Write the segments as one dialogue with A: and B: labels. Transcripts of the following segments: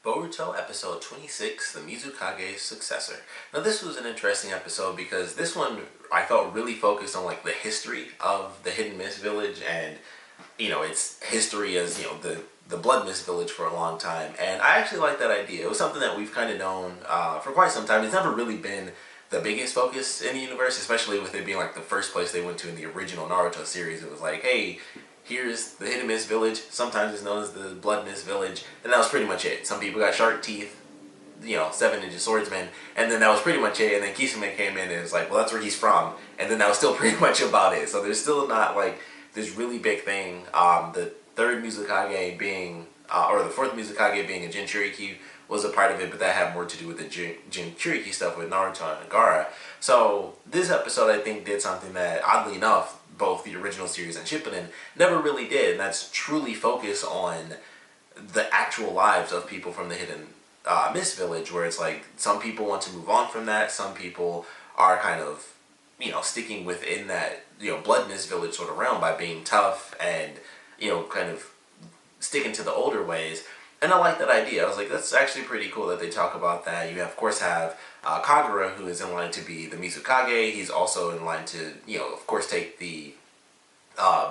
A: Boruto episode 26, the Mizukage Successor. Now this was an interesting episode because this one I felt really focused on like the history of the Hidden Mist Village and its history as the Blood Mist Village for a long time, and I actually like that idea. It was something that we've kind of known for quite some time. It's never really been the biggest focus in the universe, especially with it being like the first place they went to in the original Naruto series. It was like, hey, here's the Hidden Mist Village, sometimes it's known as the Blood Mist Village, and that was pretty much it. Some people got shark teeth, 7 ninja swordsmen, and then that was pretty much it. And then Kisame came in and it was like, well, that's where he's from, and then that was still pretty much about it. So there's still not like this really big thing. The third Mizukage being, or the fourth Mizukage being a Jinchuriki was a part of it, but that had more to do with the Jinchuriki stuff with Naruto and Gaara. So this episode, I think, did something that, oddly enough, both the original series and Shippuden never really did, and that's truly focus on the actual lives of people from the Hidden Mist Village, where it's like some people want to move on from that, some people are kind of sticking within that Blood Mist Village sort of realm by being tough and kind of sticking to the older ways. And I like that idea. I was like, that's actually pretty cool that they talk about that. You of course have Kagura, who is in line to be the Mizukage. He's also in line to, of course, take the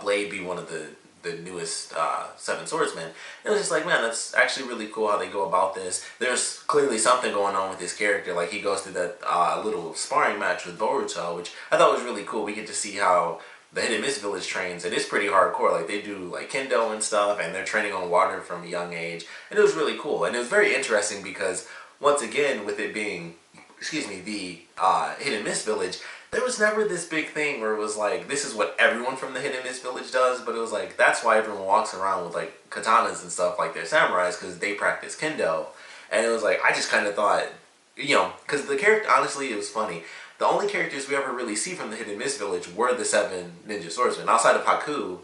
A: blade, be one of the newest 7 swordsmen. It was just like, man, that's actually really cool how they go about this. There's clearly something going on with his character. Like, he goes through that little sparring match with Boruto, which I thought was really cool. We get to see how the Hidden Mist Village trains, and it's pretty hardcore. Like, they do like kendo and stuff, and they're training on water from a young age, and it was really cool. And it was very interesting because, once again, with it being, the Hidden Mist Village, there was never this big thing where it was like, this is what everyone from the Hidden Mist Village does, but it was like, that's why everyone walks around with like katanas and stuff like they're samurais, because they practice kendo. And it was like, I just kind of thought, because the character, honestly, it was funny. The only characters we ever really see from the Hidden Mist Village were the 7 ninja swordsmen. Outside of Haku,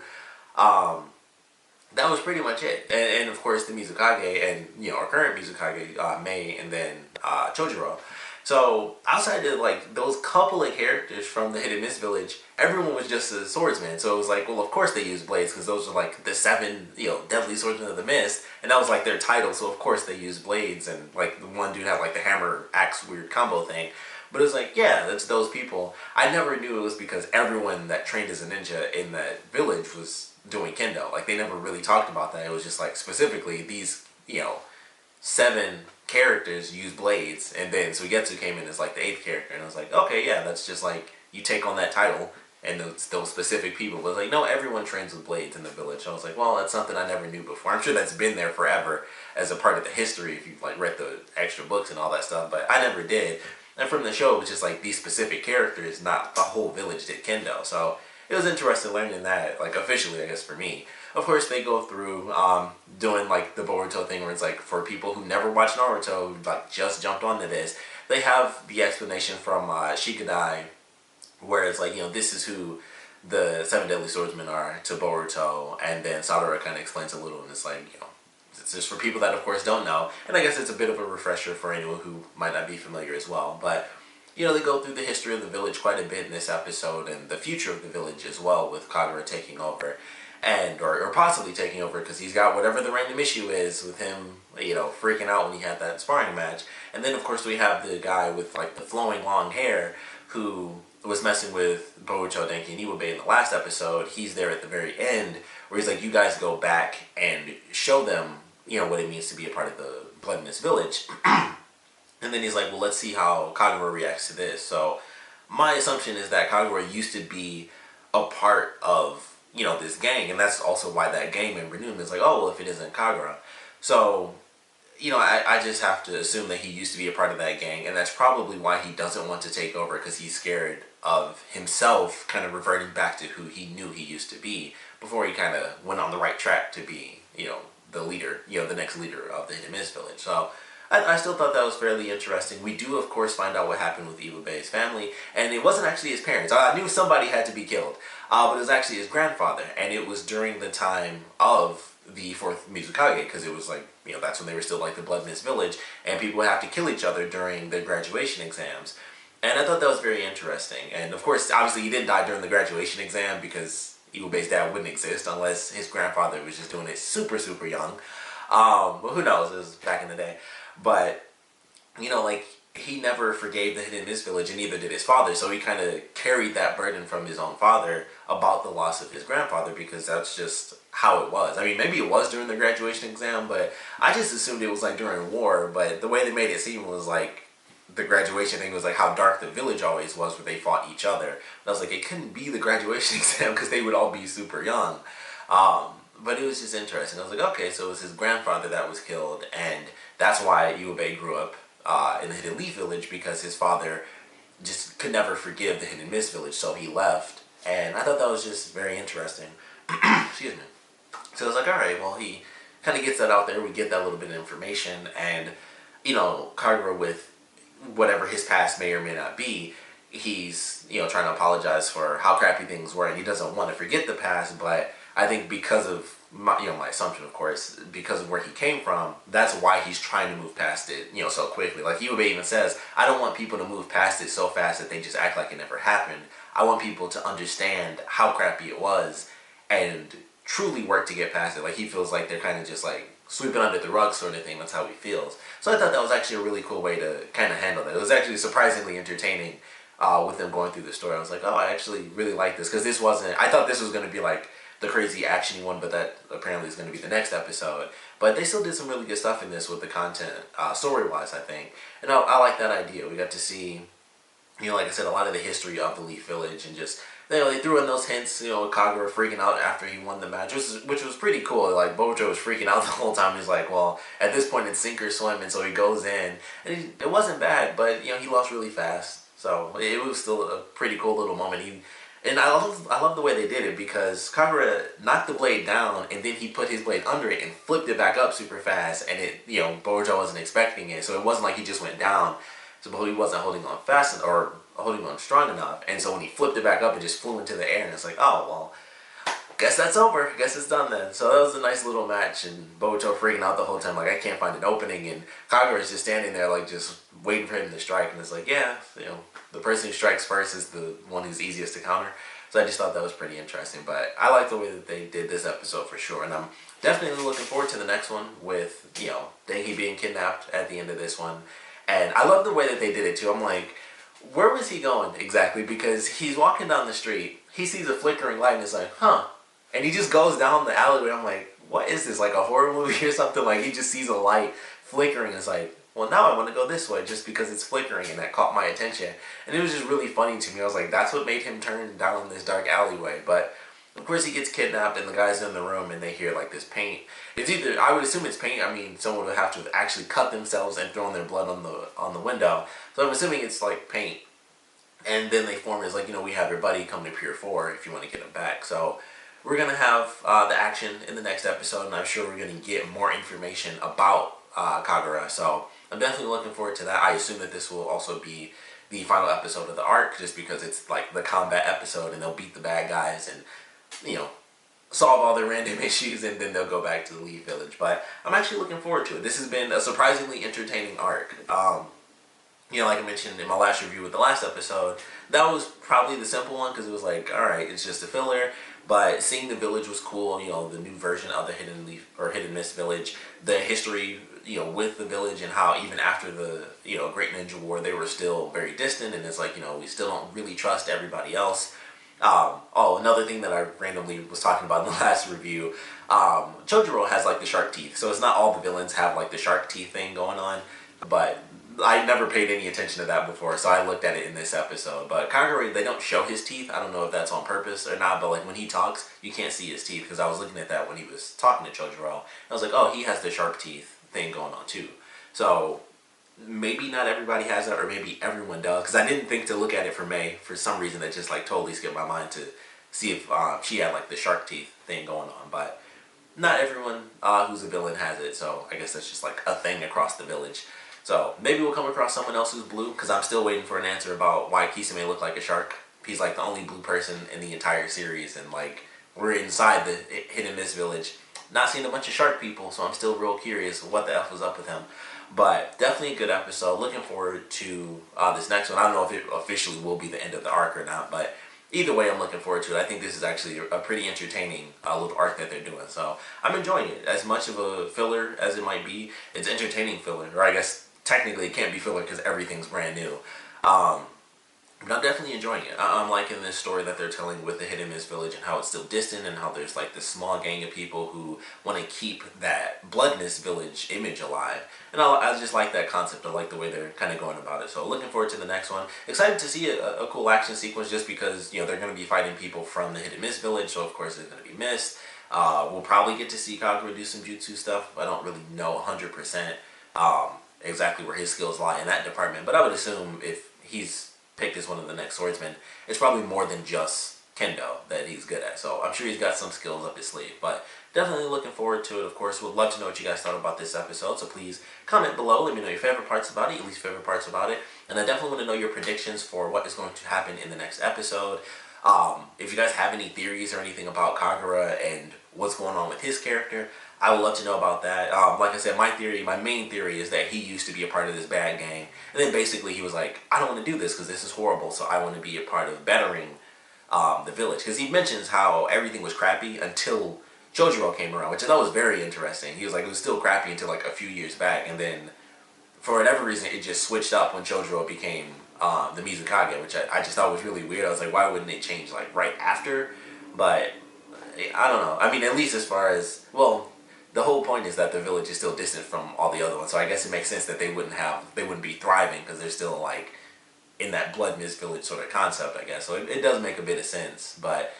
A: that was pretty much it. And of course the Mizukage and, our current Mizukage, Mei, and then Chojuro. So outside of like those couple of characters from the Hidden Mist Village, everyone was just a swordsman. So it was like, well, of course they use blades because those are like the 7, deadly swordsmen of the mist, and that was like their title. So of course they use blades, and like the one dude had like the hammer axe weird combo thing. But it was like, yeah, that's those people. I never knew it was because everyone that trained as a ninja in that village was doing kendo. Like, they never really talked about that. It was just like, specifically, these, 7 characters use blades. And then Suigetsu came in as like the 8th character. And I was like, okay, yeah, that's just like, you take on that title and those specific people. But like, no, everyone trains with blades in the village. So I was like, well, that's something I never knew before. I'm sure that's been there forever as a part of the history if you've like read the extra books and all that stuff. But I never did. And from the show, it was just like these specific characters, not the whole village did kendo. So it was interesting learning that, like, officially, I guess, for me. Of course, they go through doing like the Boruto thing where it's like, for people who never watched Naruto, who like just jumped onto this, they have the explanation from Shikadai, where it's like, this is who the 7 deadly swordsmen are to Boruto, and then Sadara kind of explains a little, and it's like, it's just for people that, of course, don't know. And I guess it's a bit of a refresher for anyone who might not be familiar as well. But, they go through the history of the village quite a bit in this episode, and the future of the village as well, with Kagura taking over. And, or possibly taking over, because he's got whatever the random issue is with him, freaking out when he had that sparring match. And then, of course, we have the guy with, like, the flowing long hair, who was messing with Boruto, Denki, and Iwabe in the last episode. He's there at the very end, where he's like, you guys go back and show them what it means to be a part of the Blood Mist Village. And then he's like, well, let's see how Kagura reacts to this. So my assumption is that Kagura used to be a part of, this gang, and that's also why that gang member knew him. It's like, oh, well, if it isn't Kagura. So, I just have to assume that he used to be a part of that gang, and that's probably why he doesn't want to take over, because he's scared of himself kind of reverting back to who he knew he used to be before he kind of went on the right track to be, the leader, the next leader of the Hidden Mist Village. So I still thought that was fairly interesting. We do, of course, find out what happened with Iwabe's family, and it wasn't actually his parents. I knew somebody had to be killed, but it was actually his grandfather, and it was during the time of the 4th Mizukage, because it was like, that's when they were still like the Blood Mist Village, and people would have to kill each other during their graduation exams. And I thought that was very interesting. And of course, obviously, he didn't die during the graduation exam, because Iwabe's dad wouldn't exist unless his grandfather was just doing it super, super young. But who knows? It was back in the day. But like he never forgave the Hidden Mist Village, and neither did his father. So he kind of carried that burden from his own father about the loss of his grandfather, because that's just how it was. I mean, maybe it was during the graduation exam, but I just assumed it was like during war. But the way they made it seem was like the graduation thing was like how dark the village always was, where they fought each other. And I was like, it couldn't be the graduation exam because they would all be super young. But it was just interesting. I was like, okay, so it was his grandfather that was killed, and that's why Iwabe grew up in the Hidden Leaf Village, because his father just could never forgive the Hidden Mist Village, so he left. And I thought that was just very interesting. Excuse me. So I was like, alright, well, he kind of gets that out there. We get that little bit of information, and, Kagura, with whatever his past may or may not be, he's, trying to apologize for how crappy things were, and he doesn't want to forget the past, but I think because of my assumption, of course, because of where he came from, that's why he's trying to move past it, so quickly. Like Iwabe even says, I don't want people to move past it so fast that they just act like it never happened. I want people to understand how crappy it was and truly work to get past it. Like, he feels like they're kind of just like sweeping under the rug sort of thing. That's how he feels. So I thought that was actually a really cool way to kind of handle that. It was actually surprisingly entertaining with them going through the story. I was like, oh, I actually really like this, because this wasn't, I thought this was going to be like the crazy actiony one, but that apparently is going to be the next episode. But they still did some really good stuff in this with the content, story-wise, I think. And I like that idea. We got to see, like I said, a lot of the history of the Leaf Village, and just, they threw in those hints, Kagura freaking out after he won the match, which was pretty cool. Like, Boruto was freaking out the whole time. He's like, well, at this point it's sink or swim, and so he goes in. And it wasn't bad, but, he lost really fast. So it was still a pretty cool little moment. And I love the way they did it, because Kagura knocked the blade down, and then he put his blade under it and flipped it back up super fast, and it, Boruto wasn't expecting it, so it wasn't like he just went down, so he wasn't holding on fast or holding on strong enough, and so when he flipped it back up, it just flew into the air, and it's like, oh, well, guess that's over, guess it's done then. So that was a nice little match, and Boruto freaking out the whole time, like, I can't find an opening, and Kagura's just standing there, like, just waiting for him to strike, and it's like, yeah, the person who strikes first is the one who's easiest to counter. So I just thought that was pretty interesting. But I like the way that they did this episode for sure. And I'm definitely looking forward to the next one with, Denki being kidnapped at the end of this one. And I love the way that they did it too. I'm like, where was he going exactly? Because he's walking down the street, he sees a flickering light, and it's like, huh. And he just goes down the alleyway. I'm like, what is this? Like a horror movie or something? Like, he just sees a light flickering. It's like, well, now I want to go this way just because it's flickering, and that caught my attention. And it was just really funny to me. I was like, that's what made him turn down this dark alleyway. But of course he gets kidnapped, and the guys in the room, and they hear like this paint. It's either, I would assume it's paint. I mean, someone would have to have actually cut themselves and thrown their blood on the window. So I'm assuming it's like paint. And then they form as like, we have your buddy come to Pier 4 if you want to get him back. So we're going to have the action in the next episode, and I'm sure we're going to get more information about Kagura. So I'm definitely looking forward to that. I assume that this will also be the final episode of the arc, just because it's like the combat episode, and they'll beat the bad guys and, solve all their random issues, and then they'll go back to the Leaf Village. But I'm actually looking forward to it. This has been a surprisingly entertaining arc. Like I mentioned in my last review with the last episode, that was probably the simple one, because it was like, alright, it's just a filler. But seeing the village was cool, the new version of the Hidden Leaf or Hidden Mist Village, the history, with the village, and how even after the, Great Ninja War, they were still very distant, and it's like, we still don't really trust everybody else. Another thing that I randomly was talking about in the last review, Chojuro has like the shark teeth, so it's not all the villains have like the shark teeth thing going on, but I never paid any attention to that before, so I looked at it in this episode. But Kagura, they don't show his teeth. I don't know if that's on purpose or not, but like when he talks, you can't see his teeth, because I was looking at that when he was talking to Chojuro. I was like, oh, he has the shark teeth thing going on too. So maybe not everybody has that, or maybe everyone does, because I didn't think to look at it for May. For some reason, that just like totally skipped my mind to see if she had like the shark teeth thing going on. But not everyone who's a villain has it, so I guess that's just like a thing across the village. So maybe we'll come across someone else who's blue, because I'm still waiting for an answer about why Kisame looked like a shark. He's like the only blue person in the entire series, and like we're inside the Hidden Mist Village, not seeing a bunch of shark people, so I'm still real curious what the F was up with him. But definitely a good episode. Looking forward to this next one. I don't know if it officially will be the end of the arc or not, but either way, I'm looking forward to it. I think this is actually a pretty entertaining little arc that they're doing. So I'm enjoying it. As much of a filler as it might be, it's entertaining filler. Or I guess technically it can't be filler because everything's brand new. Um, but I'm definitely enjoying it. I'm liking this story that they're telling with the Hidden Mist Village and how it's still distant and how there's like this small gang of people who want to keep that Blood Mist Village image alive. And I just like that concept. I like the way they're kind of going about it. So looking forward to the next one. Excited to see a cool action sequence just because, you know, they're going to be fighting people from the Hidden Mist Village. So of course it's going to be Mist. We'll probably get to see Kagura do some jutsu stuff. I don't really know 100% exactly where his skills lie in that department. But I would assume if he's picked as one of the next swordsmen, it's probably more than just kendo that he's good at. So I'm sure he's got some skills up his sleeve. But definitely looking forward to it. Of course, would love to know what you guys thought about this episode. So please comment below. Let me know your favorite parts about it, your least favorite parts about it. And I definitely want to know your predictions for what is going to happen in the next episode. If you guys have any theories or anything about Kagura and what's going on with his character, I would love to know about that. Like I said, my main theory is that he used to be a part of this bad gang. And then basically he was like, I don't want to do this because this is horrible, so I want to be a part of bettering the village. Because he mentions how everything was crappy until Chojuro came around, which I thought was very interesting. He was like, it was still crappy until like a few years back. And then for whatever reason, it just switched up when Chojuro became the Mizukage, which I just thought was really weird. I was like, why wouldn't it change like right after? But I don't know. I mean, at least as far as, well, the whole point is that the village is still distant from all the other ones, so I guess it makes sense that they wouldn't be thriving because they're still like in that Blood Mist Village sort of concept, I guess. So it does make a bit of sense, but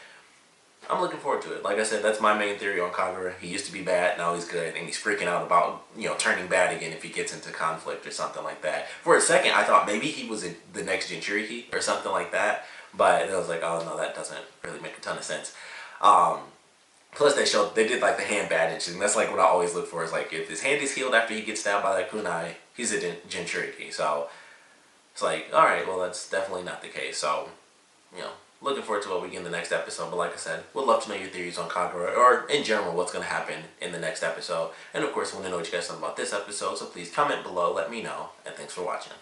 A: I'm looking forward to it. Like I said, that's my main theory on Kagura. He used to be bad, now he's good, and he's freaking out about, you know, turning bad again if he gets into conflict or something like that. For a second, I thought maybe he was the next Jinchuriki or something like that, but I was like, oh no, that doesn't really make a ton of sense. Plus they did like the hand bandage, and that's like what I always look for, is like if his hand is healed after he gets stabbed by that kunai, he's a Jinchuriki. So it's like, alright, well that's definitely not the case. So, you know, looking forward to what we get in the next episode. But like I said, would love to know your theories on Kagura, or in general what's going to happen in the next episode. And of course, I want to know what you guys thought about this episode, so please comment below, let me know, and thanks for watching.